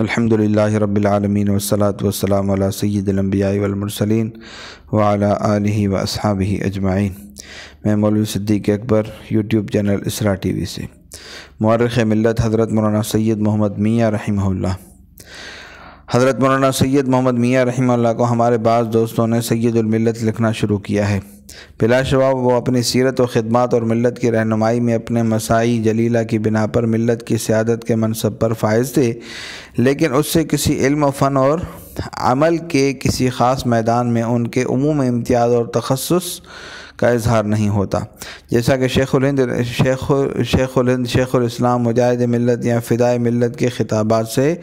الحمدللہ رب العالمین والصلاة والسلام علی سید الانبیاء والمرسلین وعلی آلہ واصحابہ اجمعین۔ میں مولوی صدیق اکبر یوٹیوب چینل اسرا ٹی وی سے۔ مورخ ملت حضرت مولانا سید محمد میاں رحمہ اللہ۔ حضرت مولانا سید محمد میاں رحمہ اللہ کو ہمارے بعض دوستوں نے سید الملت لکھنا شروع کیا ہے۔ بلا شبہ وہ اپنی سیرت و خدمات اور ملت کی رہنمائی میں اپنے مساعی جلیلہ کی بنا پر ملت کی سیادت کے منصب پر فائز تھے، لیکن اس سے کسی علم و فن اور عمل کے کسی خاص میدان میں ان کے عموم امتیاز اور تخصص کا اظہار نہیں ہوتا، جیسا کہ شیخ الاسلام مجاہد ملت یا فدائے ملت کے خطابات سے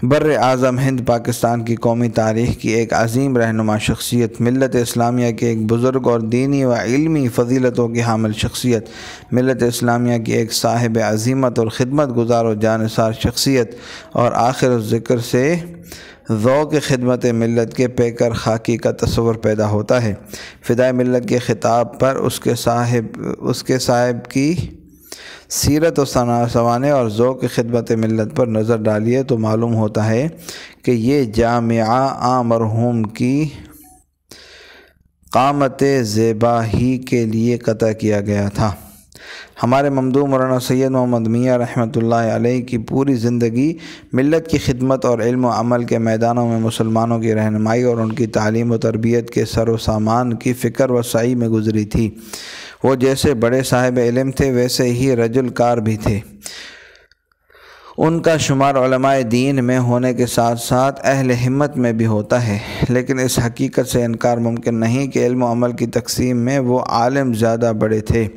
بر اعظم ہند پاکستان کی قومی تاریخ کی ایک عظیم رہنما شخصیت، ملت اسلامیہ کے ایک بزرگ اور دینی و علمی فضیلتوں کی حامل شخصیت، ملت اسلامیہ کی ایک صاحب عظیمت اور خدمت گزار و جانثار شخصیت، اور آخر الذکر سے ذوق خدمت ملت کے پیکر خاکی کا تصور پیدا ہوتا ہے۔ فدائے ملت کے خطاب پر اس کے صاحب کی سیرت و سوانح اور ذوق خدمت ملت پر نظر ڈالیے تو معلوم ہوتا ہے کہ یہ جامعہ مرحوم کی قامت زیبا ہی کے لیے قطع کیا گیا تھا۔ ہمارے ممدوح مولانا سید محمد میاں رحمۃ اللہ علیہ کی پوری زندگی ملت کی خدمت اور علم و عمل کے میدانوں میں مسلمانوں کی رہنمائی اور ان کی تعلیم و تربیت کے سر و سامان کی فکر و سعی میں گزری تھی۔ وہ جیسے بڑے صاحب علم تھے ویسے ہی رجل کار بھی تھے۔ ان کا شمار علماء دین میں ہونے کے ساتھ ساتھ اہل ہمت میں بھی ہوتا ہے، لیکن اس حقیقت سے انکار ممکن نہیں کہ علم و عمل کی تقسیم میں وہ عالم زیادہ بڑے تھے،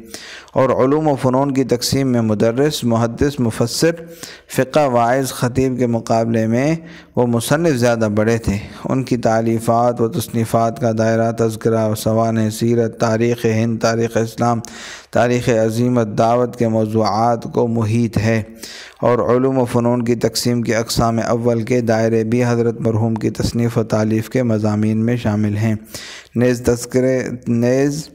اور علوم و فنون کی تقسیم میں مدرس، محدث، مفسر، فقہ واعظ، خطیب کے مقابلے میں وہ مصنف زیادہ بڑے تھے۔ ان کی تالیفات و تصنیفات کا دائرہ تذکرہ و سوانح سیرت، تاریخ ہند، تاریخ اسلام، تاریخ عظیمت، دعوت کے موضوعات کو محیط ہے، اور علوم و فنون کی تقسیم کے اقسام اول کے دائرے بھی حضرت مرحوم کی تصنیف و تالیف کے مضامین میں شامل ہیں۔ نیز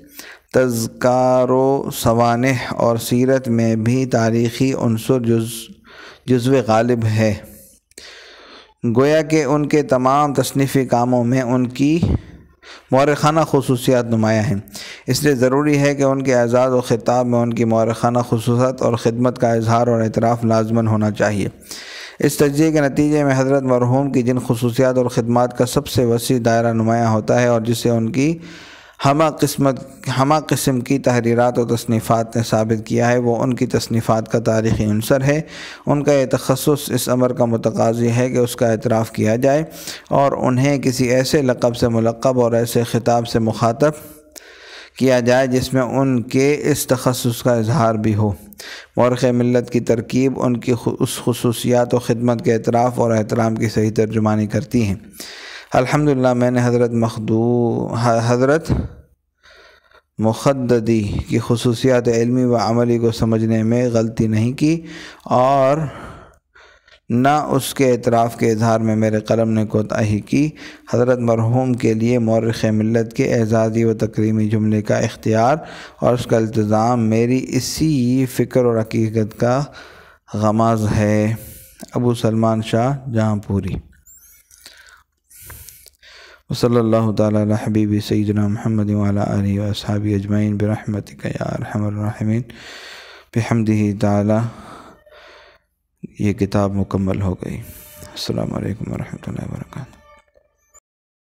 تذکار و سوانح اور سیرت میں بھی تاریخی عنصر جزو غالب ہے، گویا کہ ان کے تمام تصنیفی کاموں میں ان کی مورخانہ خصوصیات نمایاں ہیں۔ اس لیے ضروری ہے کہ ان کے اعزاز و خطاب میں ان کی مورخانہ خصوصیات اور خدمت کا اظہار اور اعتراف لازماً ہونا چاہیے۔ اس تجزیے کے نتیجے میں حضرت مرحوم کی جن خصوصیات اور خدمات کا سب سے وسیع دائرہ نمایاں ہوتا ہے، اور جسے ان کی ہمہ قسم کی تحریرات و تصنیفات نے ثابت کیا ہے، وہ ان کی تصنیفات کا تاریخی عنصر ہے۔ ان کا یہ تخصص اس امر کا متقاضی ہے کہ اس کا اعتراف کیا جائے اور انہیں کسی ایسے لقب سے ملقب اور ایسے خطاب سے مخاطب کیا جائے جس میں ان کے اس تخصص کا اظہار بھی ہو۔ مورخ ملت کی ترکیب ان کی اس خصوصیات و خدمت کے اعتراف اور احترام کی صحیح ترجمانی کرتی ہیں۔ الحمدللہ میں نے حضرت مخددی کی خصوصیات علمی و عملی کو سمجھنے میں غلطی نہیں کی، اور نہ اس کے اعتراف کے اظہار میں میرے قلم نے کوتاہی کی۔ حضرت مرحوم کے لیے مورخ ملت کے اعزازی و تکریمی جملے کا اختیار اور اس کا التزام میری اسی فکر اور حقیقت کا غماز ہے۔ ابو سلمان شاہ جہاں پوری۔ وصلی اللہ تعالی علی حبیبی سیدنا محمد وعلی آلہ واصحابہ اجمعین برحمتک یا ارحم الراحمین۔ بحمدہ تعالی یہ کتاب مکمل ہو گئی۔ السلام علیکم ورحمۃ اللہ وبرکاتہ۔